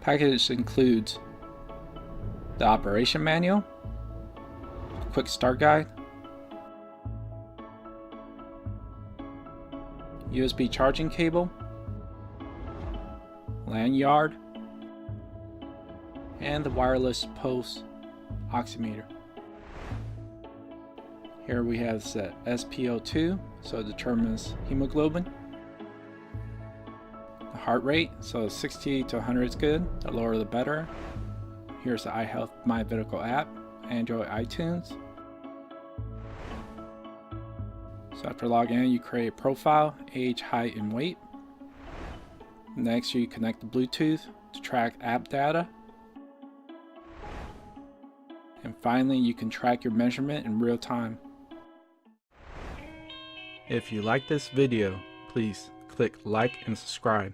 Package includes the operation manual, quick start guide, USB charging cable, lanyard, and the wireless pulse oximeter. Here we have set SpO2, so it determines hemoglobin. The heart rate, so 60 to 100 is good, the lower the better. Here's the IHealth My Medical app, Android iTunes. So after logging in, you create a profile, age, height, and weight. Next, you connect the Bluetooth to track app data. And finally, you can track your measurement in real time. If you like this video, please click like and subscribe.